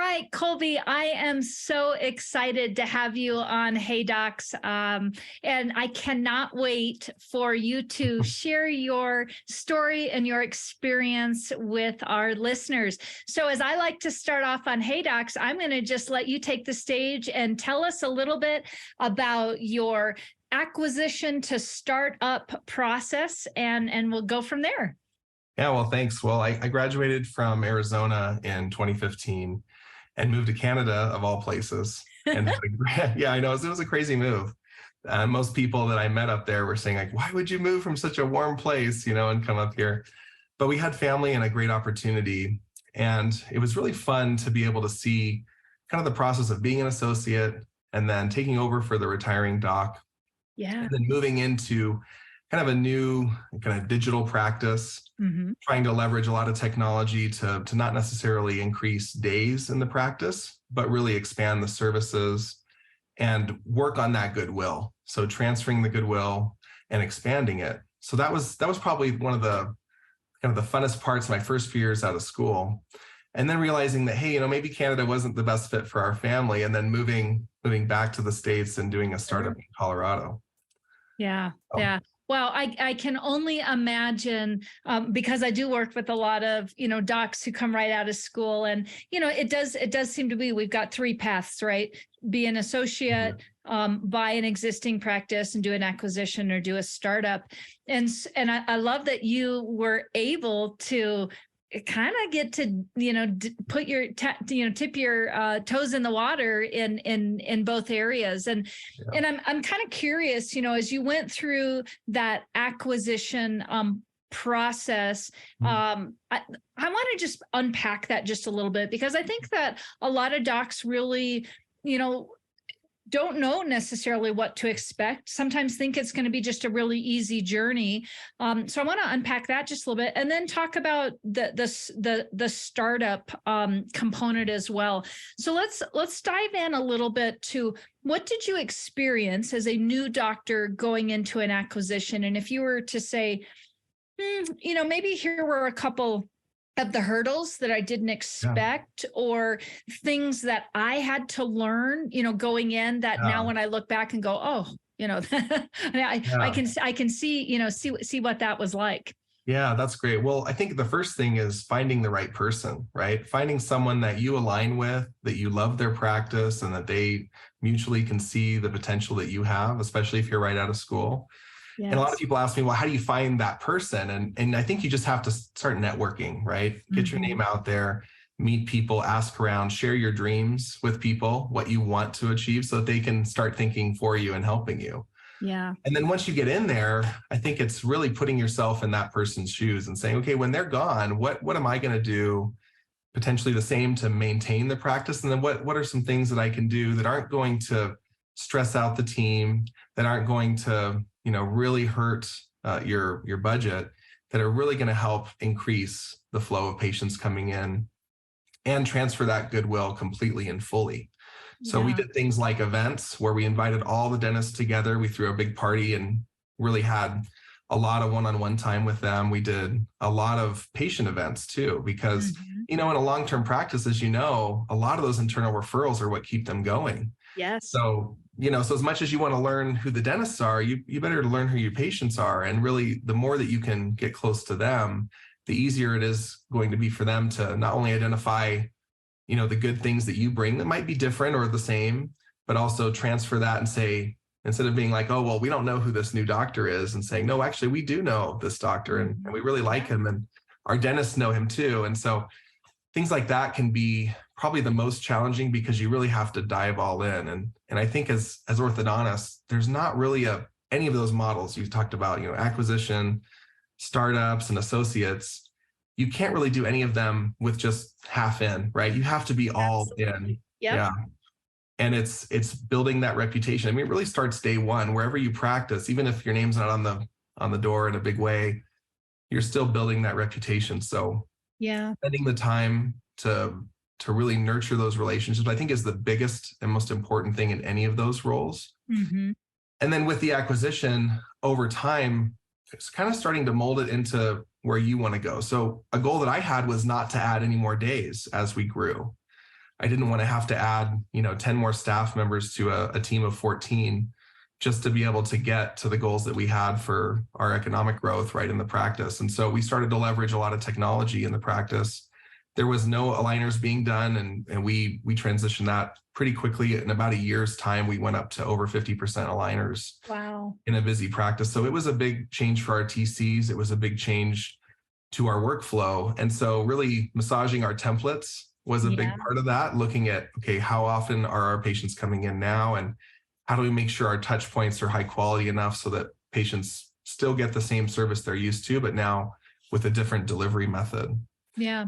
right, Colby, I am so excited to have you on Hey Docs. And I cannot wait for you to share your story and your experience with our listeners. So, as I like to start off on Hey Docs, I'm going to just let you take the stage and tell us a little bit about your acquisition to startup process, and we'll go from there. Yeah, well, thanks. Well, I graduated from Arizona in 2015 and moved to Canada, of all places. And yeah, I know it was a crazy move. Most people that I met up there were saying, like, why would you move from such a warm place, and come up here? But we had family and a great opportunity. And it was really fun to be able to see kind of the process of being an associate and then taking over for the retiring doc. Yeah. And then moving into kind of a new kind of digital practice, trying to leverage a lot of technology to not necessarily increase days in the practice, but really expand the services and work on that goodwill. So transferring the goodwill and expanding it. So that was probably one of the kind of the funnest parts of my first few years out of school. And then realizing that, hey, maybe Canada wasn't the best fit for our family, and then moving back to the States and doing a startup in Colorado. Yeah. Yeah. Well, I can only imagine, because I do work with a lot of, docs who come right out of school, and, it does seem to be, we've got three paths, right? Be an associate, buy an existing practice and do an acquisition, or do a startup. And I love that you were able to kind of get to, put your, tip your toes in the water in both areas. And I'm kind of curious, as you went through that acquisition process, I want to just unpack that just a little bit, because I think that a lot of docs really, don't know necessarily what to expect. Sometimes think it's going to be just a really easy journey. So I want to unpack that just a little bit, and then talk about the startup component as well. So let's dive in a little bit to what did you experience as a new doctor going into an acquisition, and if you were to say, maybe here were a couple of the hurdles that I didn't expect, or things that I had to learn, going in, that now when I look back and go, oh, I can see what that was like. Yeah, that's great. Well, I think the first thing is finding the right person, right? Finding someone that you align with, that you love their practice, and that they mutually can see the potential that you have, especially if you're right out of school. Yes. And a lot of people ask me, well, how do you find that person? And I think you just have to start networking, right? Get your name out there, meet people, ask around, share your dreams with people, what you want to achieve, so that they can start thinking for you and helping you. Yeah. And then once you get in there, I think it's really putting yourself in that person's shoes and saying, okay, when they're gone, what am I going to do potentially the same to maintain the practice? And then what are some things that I can do that aren't going to stress out the team, that aren't going to really hurt your budget, that are really going to help increase the flow of patients coming in and transfer that goodwill completely and fully. So we did things like events where we invited all the dentists together. We threw a big party and really had a lot of one-on-one time with them. We did a lot of patient events too, because, in a long-term practice, as a lot of those internal referrals are what keep them going. Yes. So, so as much as you want to learn who the dentists are, you better learn who your patients are. And really, the more that you can get close to them, the easier it is going to be for them to not only identify, the good things that you bring that might be different or the same, but also transfer that and say, instead of being like, oh, well, we don't know who this new doctor is, and saying, no, actually, we do know this doctor and we really like him, and our dentists know him too. And so things like that can be probably the most challenging, because you really have to dive all in. And I think as orthodontists, there's not really any of those models you've talked about, acquisition, startups, and associates. You can't really do any of them with just half in, right? You have to be all in. Yeah. And it's building that reputation. I mean, it really starts day one, wherever you practice, even if your name's not on the door in a big way, you're still building that reputation. So spending the time to really nurture those relationships, I think, is the biggest and most important thing in any of those roles. And then with the acquisition, over time, it's kind of starting to mold it into where you want to go. So a goal that I had was not to add any more days as we grew. I didn't want to have to add, 10 more staff members to a team of 14 just to be able to get to the goals that we had for our economic growth right in the practice. And so we started to leverage a lot of technology in the practice. There was no aligners being done, and we transitioned that pretty quickly. In about a year's time, we went up to over 50% aligners. Wow. In a busy practice. So it was a big change for our TCs. It was a big change to our workflow. And so really massaging our templates was a big part of that, looking at, okay, how often are our patients coming in now? And how do we make sure our touch points are high quality enough so that patients still get the same service they're used to, but now with a different delivery method? Yeah.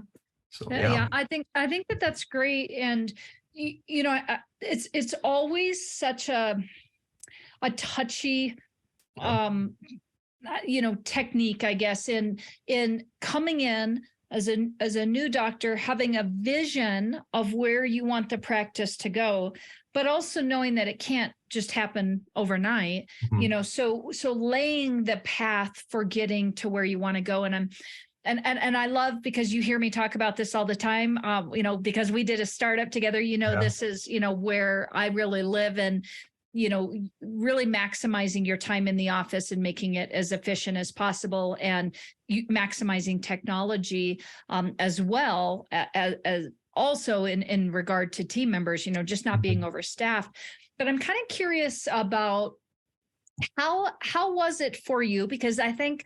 So, yeah. I think that that's great. And, it's always such a touchy, technique, I guess, in coming in as a new doctor, having a vision of where you want the practice to go, but also knowing that it can't just happen overnight, so laying the path for getting to where you want to go. And I love, because you hear me talk about this all the time, because we did a startup together, this is, where I really live, and, really maximizing your time in the office and making it as efficient as possible, and maximizing technology as well as also in regard to team members, just not being overstaffed. But I'm kind of curious about how was it for you? Because I think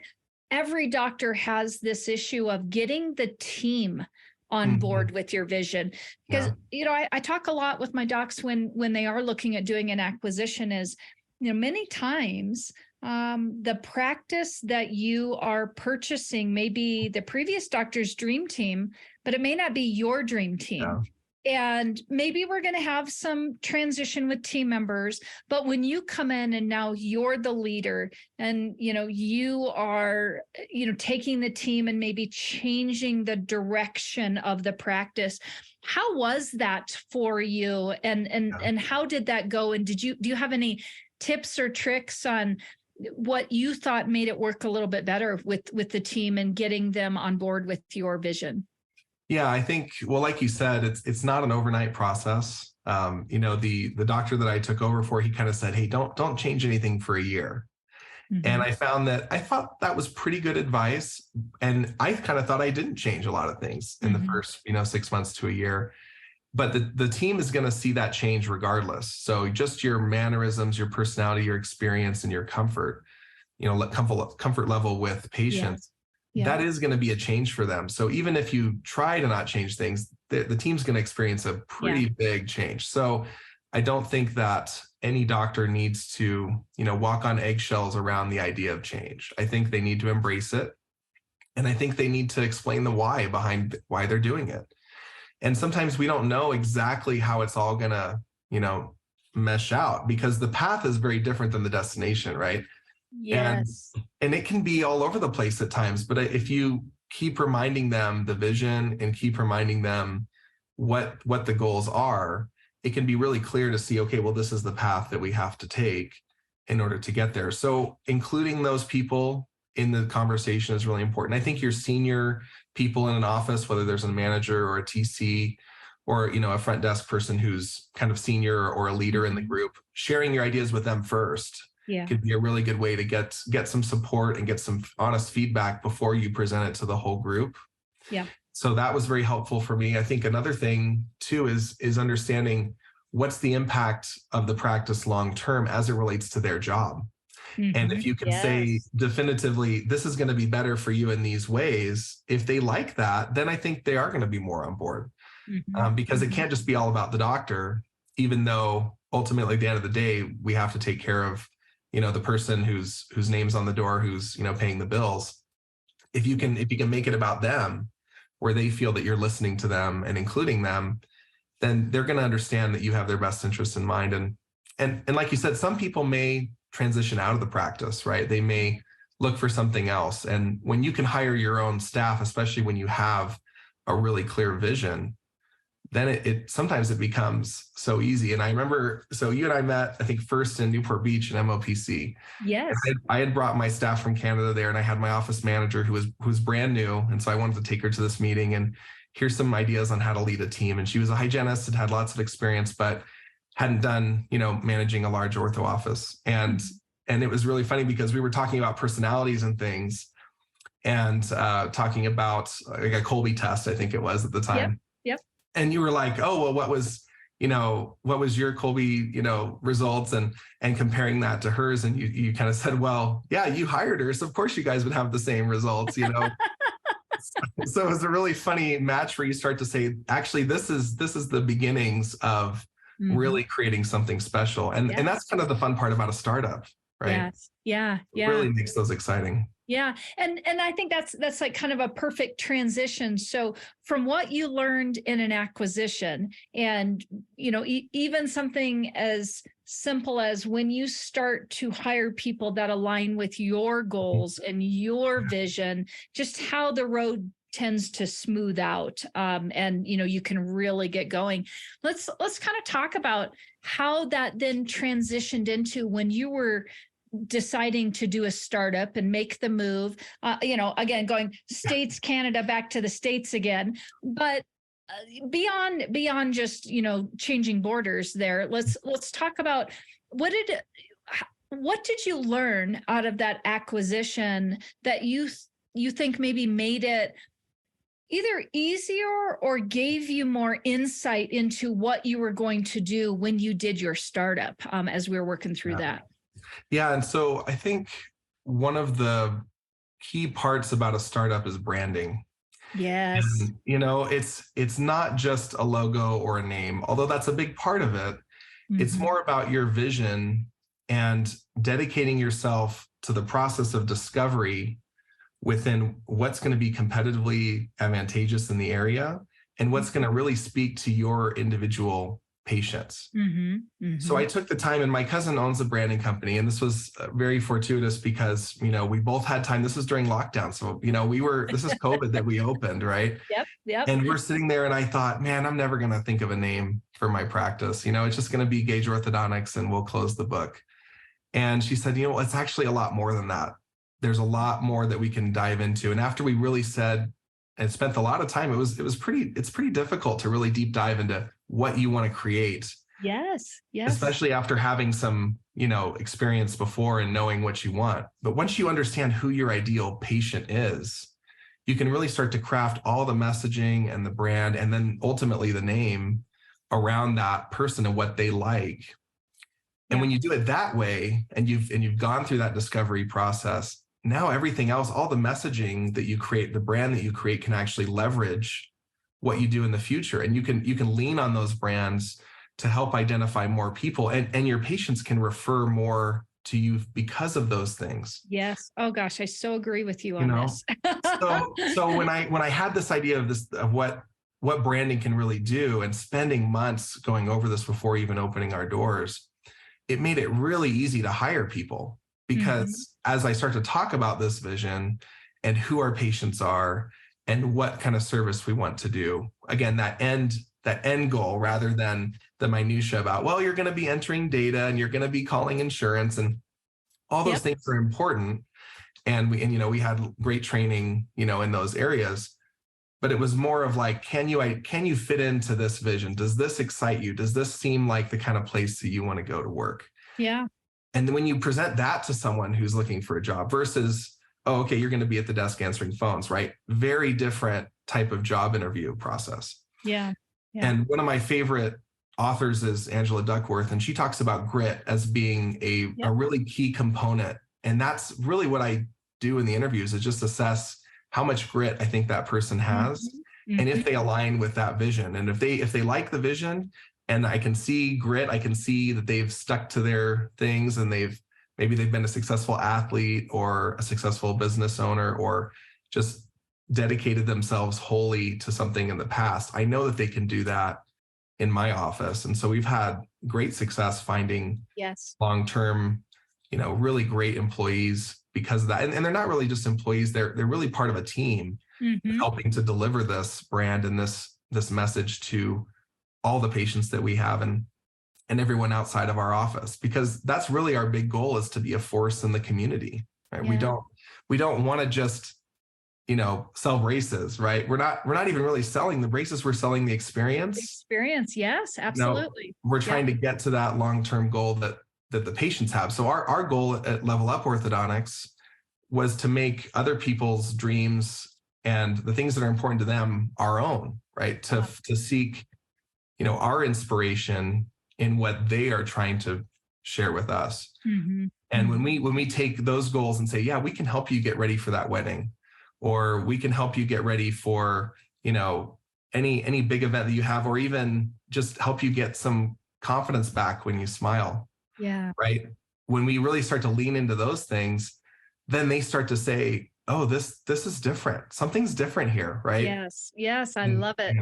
every doctor has this issue of getting the team on board with your vision. Because, I talk a lot with my docs when they are looking at doing an acquisition is, many times the practice that you are purchasing may be the previous doctor's dream team, but it may not be your dream team. Yeah. And maybe we're going to have some transition with team members, but when you come in and now you're the leader, and, you are, taking the team and maybe changing the direction of the practice, how was that for you? And how did that go? And do you have any tips or tricks on what you thought made it work a little bit better with the team and getting them on board with your vision? Yeah, I think, well, like you said, it's not an overnight process. The doctor that I took over for, he kind of said, hey, don't change anything for a year. And I thought that was pretty good advice. And I kind of thought I didn't change a lot of things in the first, 6 months to a year. But the team is going to see that change regardless. So just your mannerisms, your personality, your experience, and your comfort, comfort level with patients. Yeah. That is going to be a change for them. So even if you try to not change things, the team's going to experience a pretty big change. So I don't think that any doctor needs to, walk on eggshells around the idea of change. I think they need to embrace it. And I think they need to explain the why behind why they're doing it. And sometimes we don't know exactly how it's all going to, mesh out, because the path is very different than the destination, right? Yes. And it can be all over the place at times, but if you keep reminding them the vision and keep reminding them what the goals are, it can be really clear to see, okay, well, this is the path that we have to take in order to get there. So including those people in the conversation is really important. I think your senior people in an office, whether there's a manager or a TC or, a front desk person who's kind of senior or a leader in the group, sharing your ideas with them first could be a really good way to get some support and get some honest feedback before you present it to the whole group. Yeah. So that was very helpful for me. I think another thing too is understanding what's the impact of the practice long-term as it relates to their job. And if you can say definitively, this is going to be better for you in these ways, if they like that, then I think they are going to be more on board. Because it can't just be all about the doctor, even though ultimately at the end of the day, we have to take care of, the person whose name's on the door, who's, paying the bills. If you can make it about them, where they feel that you're listening to them and including them, then they're going to understand that you have their best interests in mind. And like you said, some people may transition out of the practice, right? They may look for something else. And when you can hire your own staff, especially when you have a really clear vision, then it sometimes it becomes so easy. And I remember, so you and I met, I think, first in Newport Beach in MOPC. Yes. I had brought my staff from Canada there, and I had my office manager who was brand new. And so I wanted to take her to this meeting, and here's some ideas on how to lead a team. And she was a hygienist and had lots of experience, but hadn't done, managing a large ortho office. And it was really funny because we were talking about personalities and things, and talking about like a Colby test, I think it was at the time. Yep. And you were like, oh, well, what was your Colby, results, and comparing that to hers. And you kind of said, well, yeah, you hired her, so of course you guys would have the same results, So it was a really funny match where you start to say, actually, this is the beginnings of really creating something special. And that's kind of the fun part about a startup, right? Yes. Yeah. It really makes those exciting. Yeah. And I think that's like kind of a perfect transition. So from what you learned in an acquisition, and, even something as simple as when you start to hire people that align with your goals and your vision, just how the road tends to smooth out, and you can really get going. Let's kind of talk about how that then transitioned into when you were deciding to do a startup and make the move, again, going States, Canada, back to the States again, but beyond just, changing borders there, let's talk about what did you learn out of that acquisition that you think maybe made it either easier or gave you more insight into what you were going to do when you did your startup, as we were working through that? Yeah. And so I think one of the key parts about a startup is branding. Yes. And, it's not just a logo or a name, although that's a big part of it. It's more about your vision and dedicating yourself to the process of discovery within what's going to be competitively advantageous in the area and what's going to really speak to your individual patients. So I took the time, and my cousin owns a branding company, and this was very fortuitous because, we both had time. This was during lockdown. So, this is COVID that we opened, right? Yep. And we're sitting there and I thought, man, I'm never going to think of a name for my practice. It's just going to be Gage Orthodontics and we'll close the book. And she said, it's actually a lot more than that. There's a lot more that we can dive into. And after we really said and spent a lot of time, it's pretty difficult to really deep dive into what you want to create. Yes. Especially after having some, experience before and knowing what you want. But once you understand who your ideal patient is, you can really start to craft all the messaging and the brand, and then ultimately the name around that person and what they like. And when you do it that way, and you've gone through that discovery process, now everything else, all the messaging that you create, the brand that you create, can actually leverage what you do in the future. And you can lean on those brands to help identify more people, and your patients can refer more to you because of those things. Yes. Oh gosh, I so agree with you on this. So when I had this idea of what branding can really do, and spending months going over this before even opening our doors, it made it really easy to hire people, because as I start to talk about this vision and who our patients are and what kind of service we want to do, again, that end goal, rather than the minutia about, well, you're going to be entering data and you're going to be calling insurance, and all those things are important. And we had great training, in those areas, but it was more of like, can you fit into this vision? Does this excite you? Does this seem like the kind of place that you want to go to work? Yeah. And then when you present that to someone who's looking for a job versus, oh, okay, you're going to be at the desk answering phones, right? Very different type of job interview process. Yeah. And one of my favorite authors is Angela Duckworth, and she talks about grit as being a really key component. And that's really what I do in the interviews, is just assess how much grit I think that person has, and if they align with that vision. And if they like the vision, and I can see grit, I can see that they've stuck to their things, and maybe they've been a successful athlete or a successful business owner, or just dedicated themselves wholly to something in the past. I know that they can do that in my office. And so we've had great success finding long-term, really great employees because of that. And they're not really just employees, they're really part of a team helping to deliver this brand and this message to all the patients that we have and everyone outside of our office, because that's really our big goal, is to be a force in the community. Right? We don't want to just sell braces, right? We're not even really selling the braces. We're selling the experience. Experience. Yes, absolutely. We're trying to get to that long-term goal that the patients have. So our goal at LevelUp Orthodontics was to make other people's dreams and the things that are important to them our own, right? To seek, our inspiration in what they are trying to share with us. Mm-hmm. And when we take those goals and say, yeah, we can help you get ready for that wedding, or we can help you get ready for, any big event that you have, or even just help you get some confidence back when you smile. Yeah. Right. When we really start to lean into those things, then they start to say, oh, this is different. Something's different here. Right. Yes. Yes. I love it.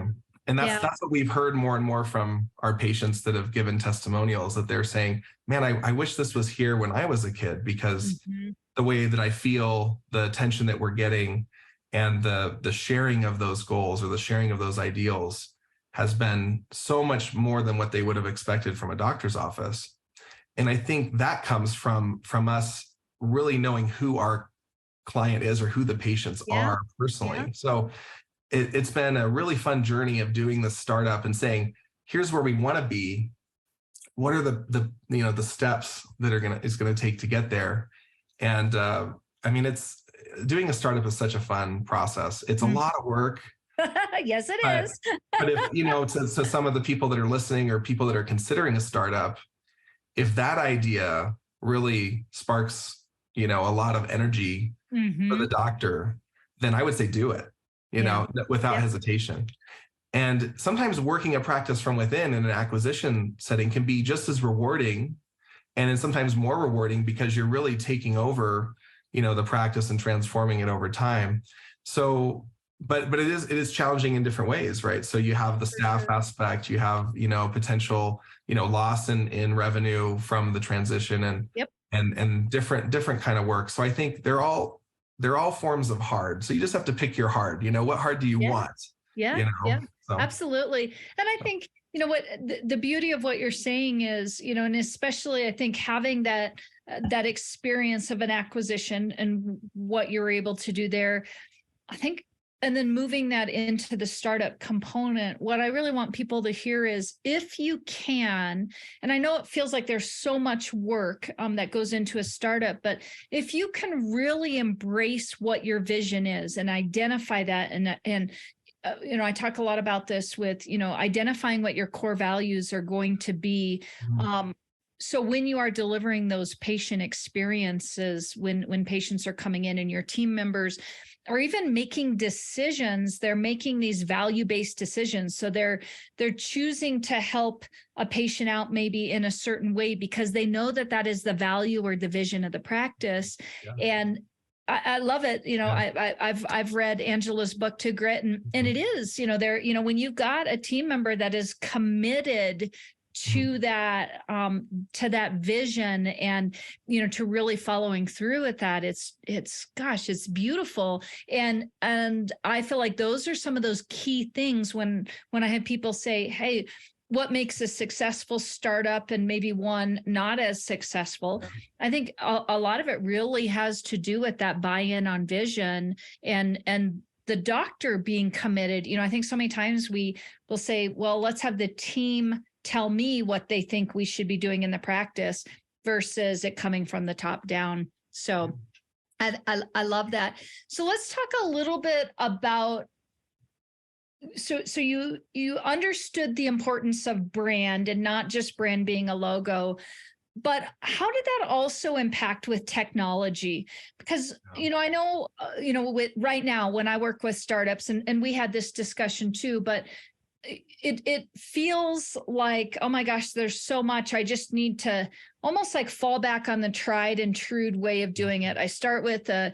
And that's what we've heard more and more from our patients that have given testimonials, that they're saying, man, I wish this was here when I was a kid, because the way that I feel, the attention that we're getting, and the sharing of those goals or the sharing of those ideals has been so much more than what they would have expected from a doctor's office. And I think that comes from us really knowing who our client is, or who the patients are personally. Yeah. So it's been a really fun journey of doing this startup and saying, here's where we want to be. What are the steps that is going to take to get there? And it's doing a startup is such a fun process. It's a lot of work. Yes, it is. But if, to some of the people that are listening, or people that are considering a startup, if that idea really sparks, a lot of energy for the doctor, then I would say do it, without hesitation. And sometimes working a practice from within in an acquisition setting can be just as rewarding, and then sometimes more rewarding, because you're really taking over, the practice and transforming it over time. So, but it is challenging in different ways, right? So you have the staff aspect, you have, potential, loss in revenue from the transition, and different kind of work. So I think they're all forms of hard. So you just have to pick your hard. What hard do you want? Yeah. So. Absolutely. And I think, what the beauty of what you're saying is, and especially I think having that experience of an acquisition and what you're able to do there, I think, and then moving that into the startup component, what I really want people to hear is, if you can, and I know it feels like there's so much work that goes into a startup, but if you can really embrace what your vision is and identify that, and I talk a lot about this with, identifying what your core values are going to be. So when you are delivering those patient experiences, when patients are coming in and your team members are even making decisions, they're making these value-based decisions. So they're choosing to help a patient out maybe in a certain way because they know that is the value or the vision of the practice. Yeah. And I love it. I've read Angela's book To Grit, and it is, when you've got a team member that is committed to that vision and, to really following through with that, it's beautiful. And I feel like those are some of those key things when I have people say, hey, what makes a successful startup and maybe one not as successful? I think a lot of it really has to do with that buy-in on vision and the doctor being committed. I think so many times we will say, well, let's have the team tell me what they think we should be doing in the practice versus it coming from the top down. So I love that. So let's talk a little bit about, so you understood the importance of brand, and not just brand being a logo, but how did that also impact with technology? Because, I know, with right now when I work with startups, and we had this discussion too, but it feels like, oh my gosh, there's so much. I just need to almost like fall back on the tried and true way of doing it. I start with a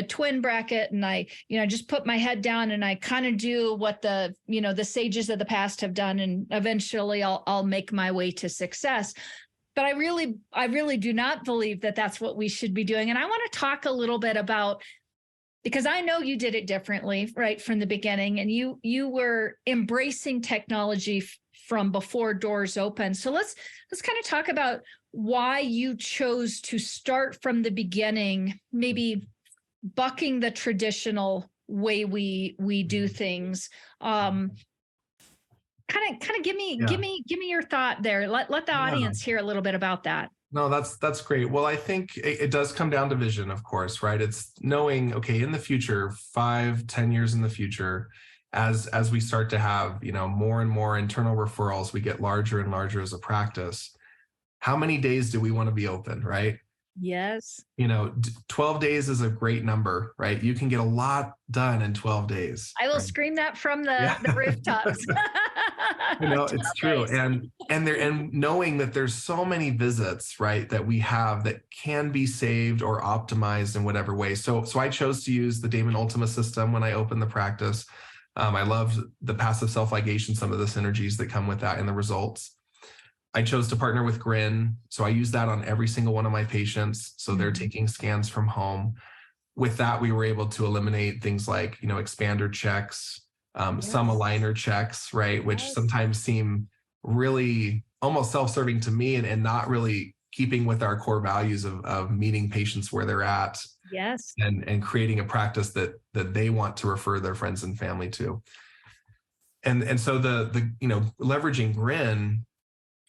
twin bracket, and I just put my head down and I kind of do what the sages of the past have done, and eventually I'll make my way to success. But I really do not believe that that's what we should be doing. And I want to talk a little bit about, because I know you did it differently right from the beginning, and you were embracing technology from before doors open. So let's kind of talk about why you chose to start from the beginning, maybe bucking the traditional way we do things. Kind of give me your thought there. Let the audience hear a little bit about that. No, that's great. Well, I think it does come down to vision, of course, right? It's knowing, okay, in the future, 5-10 years in the future, as we start to have, more and more internal referrals, we get larger and larger as a practice. How many days do we want to be open, right? Yes. 12 days is a great number, right? You can get a lot done in 12 days. I will right? scream that from the rooftops. It's true. And knowing that there's so many visits, right, that we have that can be saved or optimized in whatever way. So I chose to use the Damon Ultima system when I opened the practice. I loved the passive self-ligation, some of the synergies that come with that and the results. I chose to partner with Grin. So I use that on every single one of my patients. So they're taking scans from home. With that, we were able to eliminate things like, expander checks, some aligner checks, right? Which sometimes seem really almost self-serving to me and not really keeping with our core values of meeting patients where they're at. Yes. And creating a practice that they want to refer their friends and family to. And so the leveraging Grin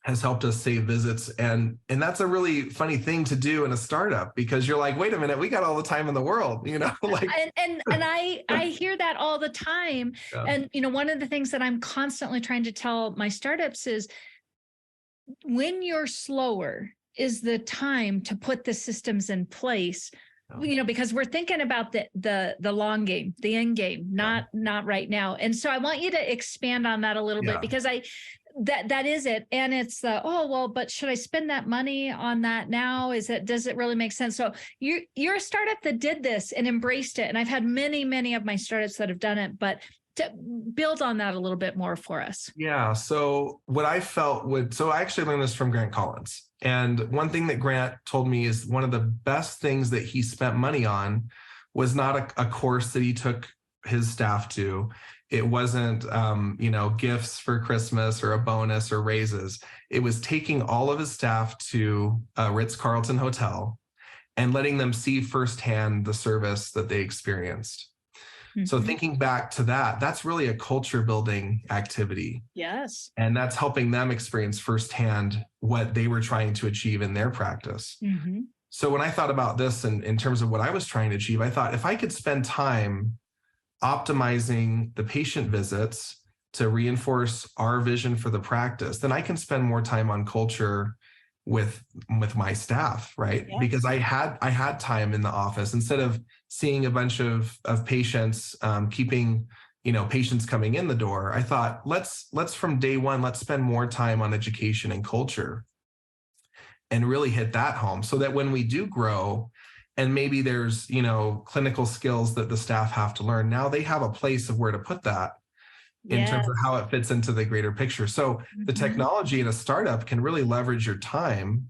has helped us save visits. And that's a really funny thing to do in a startup, because you're like, wait a minute, we got all the time in the world, like. And I hear that all the time. Yeah. And, one of the things that I'm constantly trying to tell my startups is when you're slower is the time to put the systems in place. Because we're thinking about the long game, the end game, not right now. And so I want you to expand on that a little bit, because that is it. And it's but should I spend that money on that now? Does it really make sense? So you're a startup that did this and embraced it. And I've had many of my startups that have done it, but to build on that a little bit more for us. Yeah. So what I felt I actually learned this from Grant Collins. And one thing that Grant told me is one of the best things that he spent money on was not a course that he took his staff to. It wasn't, gifts for Christmas or a bonus or raises. It was taking all of his staff to a Ritz-Carlton hotel and letting them see firsthand the service that they experienced. Mm-hmm. So thinking back to that, that's really a culture building activity. Yes. And that's helping them experience firsthand what they were trying to achieve in their practice. Mm-hmm. So when I thought about this in terms of what I was trying to achieve, I thought if I could spend time optimizing the patient visits to reinforce our vision for the practice, then I can spend more time on culture with my staff, right? Yeah. Because I had time in the office instead of seeing a bunch of patients, keeping patients coming in the door. I thought let's from day one, let's spend more time on education and culture and really hit that home, so that when we do grow and maybe there's clinical skills that the staff have to learn, now they have a place of where to put that in terms of how it fits into the greater picture. So the technology in a startup can really leverage your time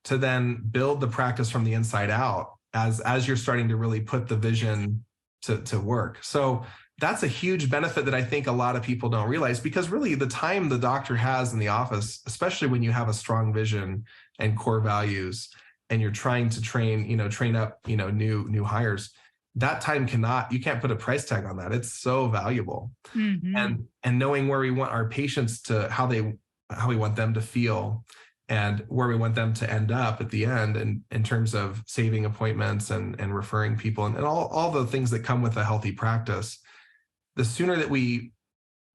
to then build the practice from the inside out as you're starting to really put the vision to work. So that's a huge benefit that I think a lot of people don't realize, because really the time the doctor has in the office, especially when you have a strong vision and core values and you're trying to train up, new hires, that time you can't put a price tag on that. It's so valuable. Mm-hmm. And knowing where we want our patients to, how we want them to feel and where we want them to end up at the end, and in terms of saving appointments and referring people and all the things that come with a healthy practice, the sooner that we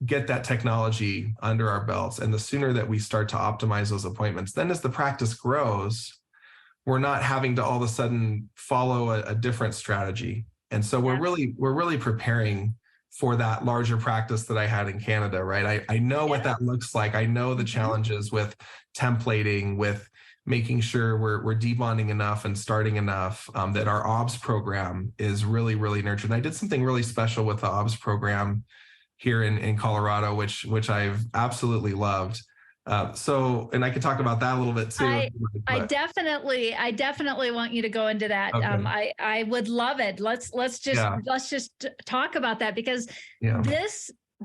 get that technology under our belts and the sooner that we start to optimize those appointments, then as the practice grows, we're not having to all of a sudden follow a different strategy. And so we're really preparing for that larger practice that I had in Canada, right? I know what that looks like. I know the challenges with templating, with making sure we're debonding enough and starting enough, that our OBS program is really, really nurtured. And I did something really special with the OBS program here in Colorado, which I've absolutely loved. And I could talk about that a little bit too. I definitely want you to go into that. Okay. I would love it. Let's just talk about that, because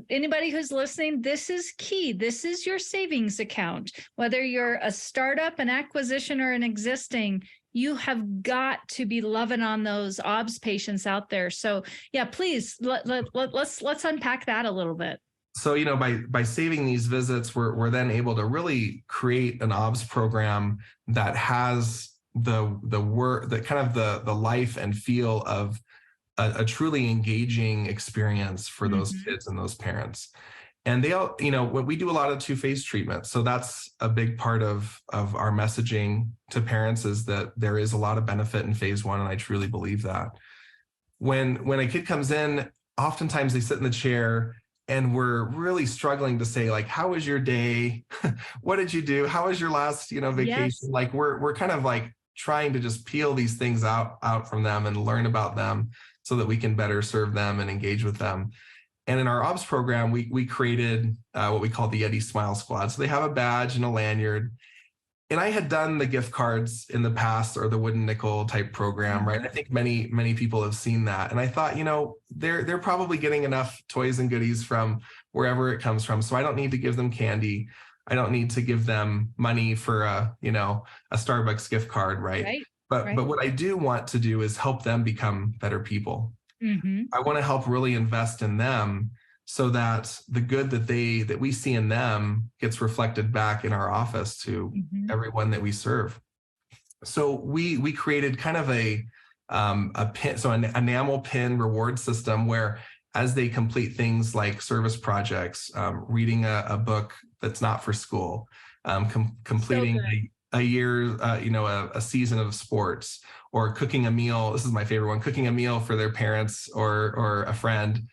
anybody who's listening, this is key. This is your savings account. Whether you're a startup, an acquisition, or an existing, you have got to be loving on those OBS patients out there. So yeah, please let's unpack that a little bit. So, by saving these visits, we're then able to really create an OBS program that has the work, the kind of the life and feel of a truly engaging experience for those kids and those parents. And they all, we do a lot of two-phase treatment. So that's a big part of our messaging to parents, is that there is a lot of benefit in phase one. And I truly believe that. When a kid comes in, oftentimes they sit in the chair and we're really struggling to say, like, how was your day? What did you do? How was your last, vacation? Yes. Like we're kind of like trying to just peel these things out from them and learn about them so that we can better serve them and engage with them. And in our OBS program, we created what we call the Yeti Smile Squad. So they have a badge and a lanyard. And I had done the gift cards in the past, or the wooden nickel type program, right? I think many people have seen that. And I thought, they're probably getting enough toys and goodies from wherever it comes from. So I don't need to give them candy. I don't need to give them money for a Starbucks gift card, right? But what I do want to do is help them become better people. I want to help really invest in them so that the good that we see in them gets reflected back in our office to everyone that we serve. So we created kind of a pin, so an enamel pin reward system where, as they complete things like service projects, reading a book that's not for school, completing a year, a season of sports, or cooking a meal. This is my favorite one, cooking a meal for their parents or a friend,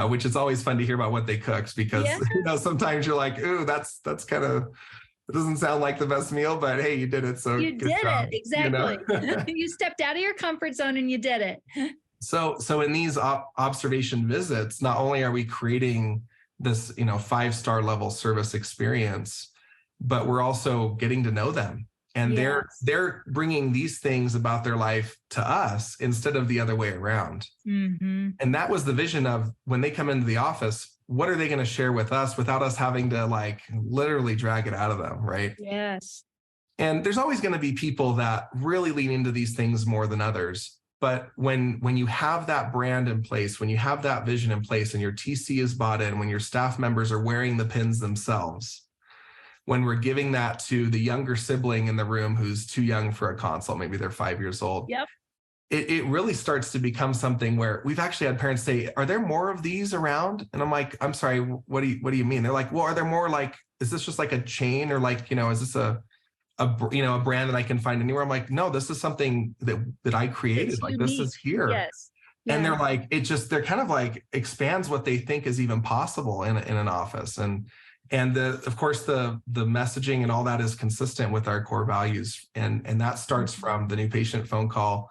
which is always fun to hear about what they cooked, because sometimes you're like, ooh, that's kind of, it doesn't sound like the best meal, but hey, you did it. So you did it. Exactly. You stepped out of your comfort zone and you did it. So in these observation visits, not only are we creating this, 5-star level service experience, but we're also getting to know them. And they're bringing these things about their life to us instead of the other way around. And that was the vision of, when they come into the office, what are they going to share with us without us having to like literally drag it out of them, right? Yes. And there's always going to be people that really lean into these things more than others. But when you have that brand in place, when you have that vision in place, and your TC is bought in, when your staff members are wearing the pins themselves, when we're giving that to the younger sibling in the room who's too young for a consult, maybe they're 5 years old. It really starts to become something where we've actually had parents say, are there more of these around? And I'm like, I'm sorry, what do you mean? They're like, well, are there more, like, is this just like a chain, or like, is this a brand that I can find anywhere? I'm like, no, this is something that I created. It's like unique. This is here. Yes. And they're like, they're kind of like expands what they think is even possible in an office. And of course, the messaging and all that is consistent with our core values. And that starts from the new patient phone call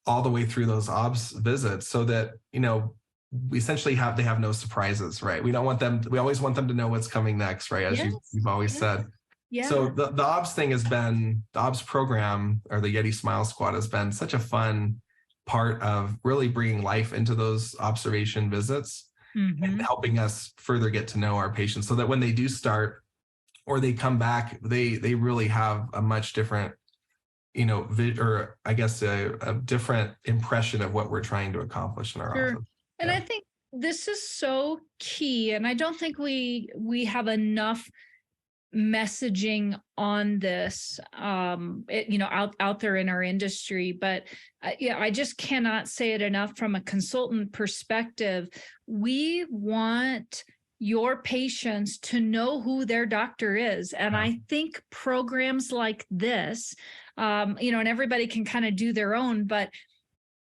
all the way through those OBS visits, so that, we essentially they have no surprises, right? We always want them to know what's coming next, right? As you've always said. Yeah. So the OBS thing has been, the OBS program, or the Yeti Smile Squad, has been such a fun part of really bringing life into those observation visits. And helping us further get to know our patients, so that when they do start or they come back, they really have a much different, or I guess a different impression of what we're trying to accomplish in our office. And I think this is so key. And I don't think we have enough messaging on this, out there in our industry. But I just cannot say it enough from a consultant perspective. We want your patients to know who their doctor is. And I think programs like this, and everybody can kind of do their own, but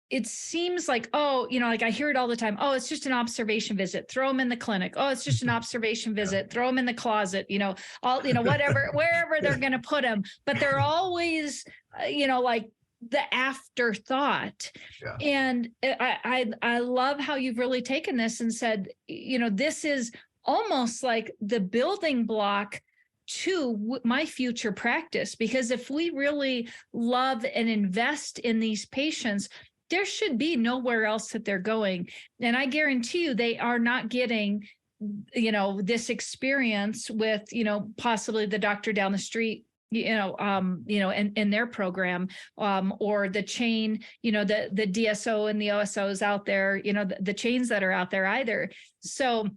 it seems like, like I hear it all the time. Oh, it's just an observation visit. Throw them in the clinic. Oh, it's just an observation visit. Throw them in the closet, whatever, wherever they're going to put them. But they're always, like the afterthought. And I love how you've really taken this and said, this is almost like the building block to my future practice. Because if we really love and invest in these patients, there should be nowhere else that they're going. And I guarantee you, they are not getting, this experience with, possibly the doctor down the street in their program, or the chain, the DSO and the OSOs out there, the chains that are out there either. So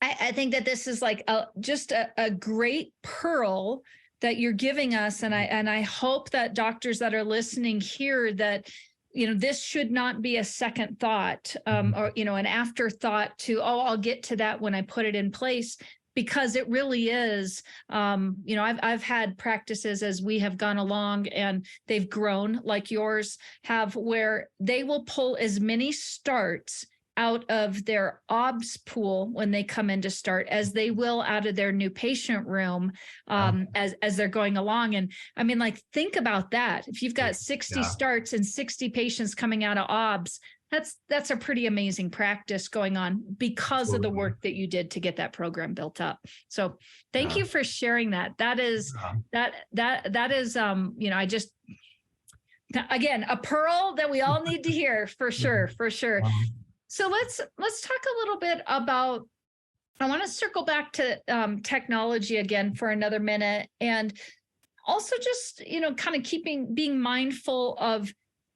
I think that this is like just a great pearl that you're giving us. And I hope that doctors that are listening hear that, this should not be a second thought, or, an afterthought to, I'll get to that when I put it in place, because it really is. I've had practices as we have gone along and they've grown like yours have, where they will pull as many starts out of their OBS pool when they come in to start as they will out of their new patient room, as they're going along. And I mean, like, think about that. If you've got 60 starts and 60 patients coming out of OBS, that's a pretty amazing practice going on because of the work that you did to get that program built up. So thank you for sharing that. That is, I just, again, a pearl that we all need to hear for sure. So let's talk a little bit about, I want to circle back to technology again for another minute, and also just, kind of being mindful of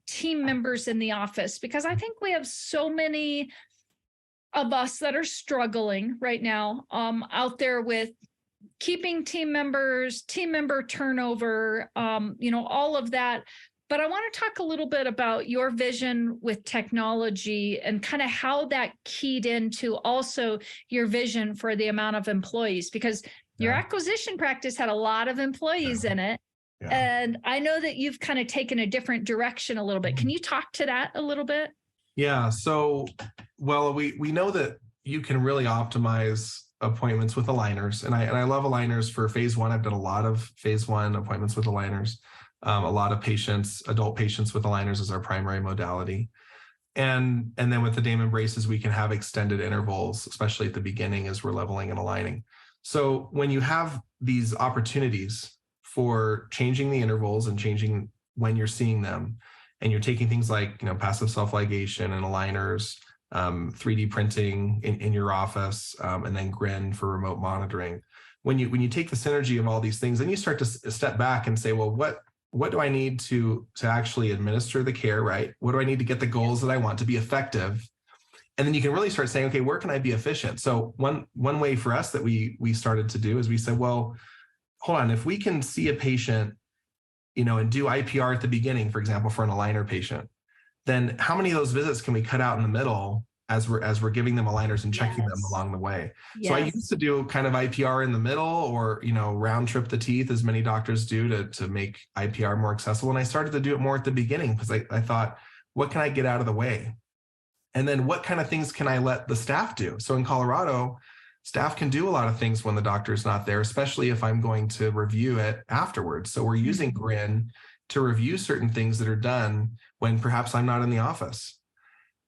team members in the office, because I think we have so many of us that are struggling right now out there with keeping team members, team member turnover, all of that. But I want to talk a little bit about your vision with technology and kind of how that keyed into also your vision for the amount of employees, because your acquisition practice had a lot of employees in it. And I know that you've kind of taken a different direction a little bit. Can you talk to that a little bit? Yeah. So, well, we know that you can really optimize appointments with aligners. And I love aligners for phase one. I've done a lot of phase one appointments with aligners. A lot of patients, adult patients with aligners is our primary modality. And then with the Damon braces, we can have extended intervals, especially at the beginning as we're leveling and aligning. So when you have these opportunities for changing the intervals and changing when you're seeing them, and you're taking things like, passive self-ligation and aligners, 3D printing in your office, and then Grin for remote monitoring. When you take the synergy of all these things, then you start to step back and say, well, what do I need to actually administer the care, right? What do I need to get the goals that I want to be effective? And then you can really start saying, okay, where can I be efficient? So one way for us that we started to do is we said, well, hold on, if we can see a patient, and do IPR at the beginning, for example, for an aligner patient, then how many of those visits can we cut out in the middle as we're giving them aligners and checking them along the way? So I used to do kind of IPR in the middle, or, round trip the teeth, as many doctors do to make IPR more accessible. And I started to do it more at the beginning because I thought, what can I get out of the way? And then what kind of things can I let the staff do? So in Colorado, staff can do a lot of things when the doctor is not there, especially if I'm going to review it afterwards. So we're using Grin to review certain things that are done when perhaps I'm not in the office.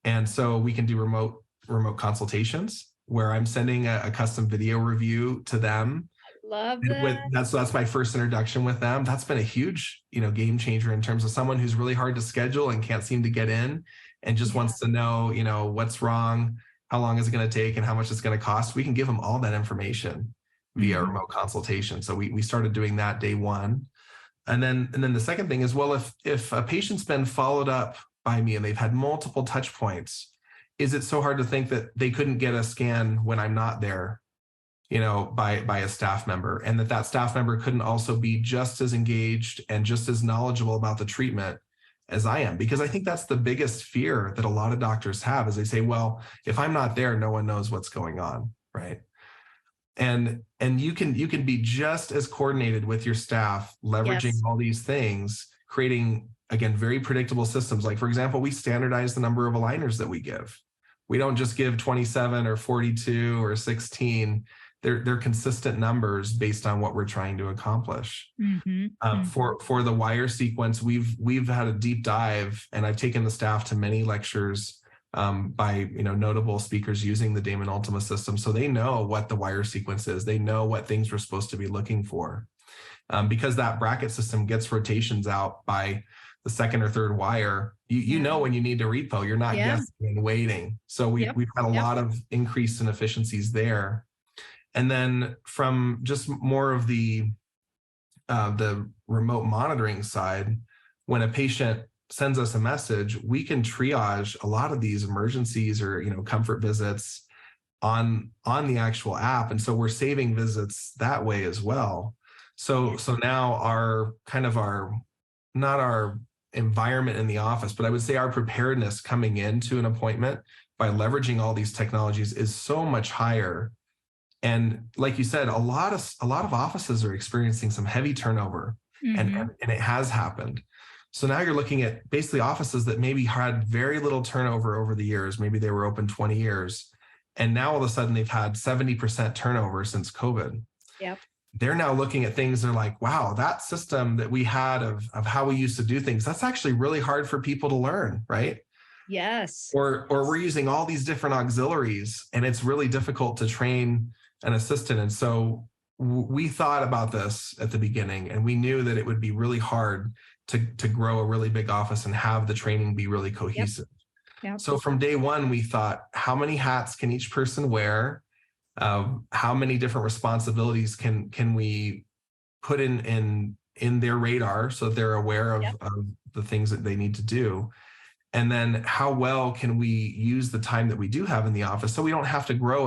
And so we can do remote consultations where I'm sending a custom video review to them. Love that. That's my first introduction with them. That's been a huge, game changer in terms of someone who's really hard to schedule and can't seem to get in and just wants to know, what's wrong, how long is it going to take, and how much it's going to cost. We can give them all that information via remote consultation. So we started doing that day one. And then the second thing is, well, if a patient's been followed up by me and they've had multiple touch points, is it so hard to think that they couldn't get a scan when I'm not there, by a staff member, and that staff member couldn't also be just as engaged and just as knowledgeable about the treatment as I am? Because I think that's the biggest fear that a lot of doctors have, is they say, well, if I'm not there, no one knows what's going on, right? And you can be just as coordinated with your staff, leveraging all these things, creating, again, very predictable systems. Like, for example, we standardize the number of aligners that we give. We don't just give 27 or 42 or 16. They're consistent numbers based on what we're trying to accomplish. For the wire sequence, we've had a deep dive, and I've taken the staff to many lectures by notable speakers using the Damon Ultima system, so they know what the wire sequence is. They know what things we're supposed to be looking for, because that bracket system gets rotations out by the second or third wire. You know when you need to repo. You're not guessing and waiting. So we've had a lot of increase in efficiencies there. And then from just more of the the remote monitoring side, when a patient sends us a message, we can triage a lot of these emergencies or, comfort visits on the actual app. And so we're saving visits that way as well. So now our not our environment in the office, but I would say our preparedness coming into an appointment by leveraging all these technologies is so much higher. And like you said, a lot of offices are experiencing some heavy turnover, and it has happened. So now you're looking at basically offices that maybe had very little turnover over the years. Maybe they were open 20 years. And now all of a sudden they've had 70% turnover since COVID. Yep. They're now looking at things. They're like, wow, that system that we had of how we used to do things, that's actually really hard for people to learn, right? Yes. Or we're using all these different auxiliaries and it's really difficult to train an assistant. And so we thought about this at the beginning, and we knew that it would be really hard to grow a really big office and have the training be really cohesive. Yep. So from day one, we thought, how many hats can each person wear? How many different responsibilities can we put in their radar so that they're aware of the things that they need to do? And then how well can we use the time that we do have in the office so we don't have to grow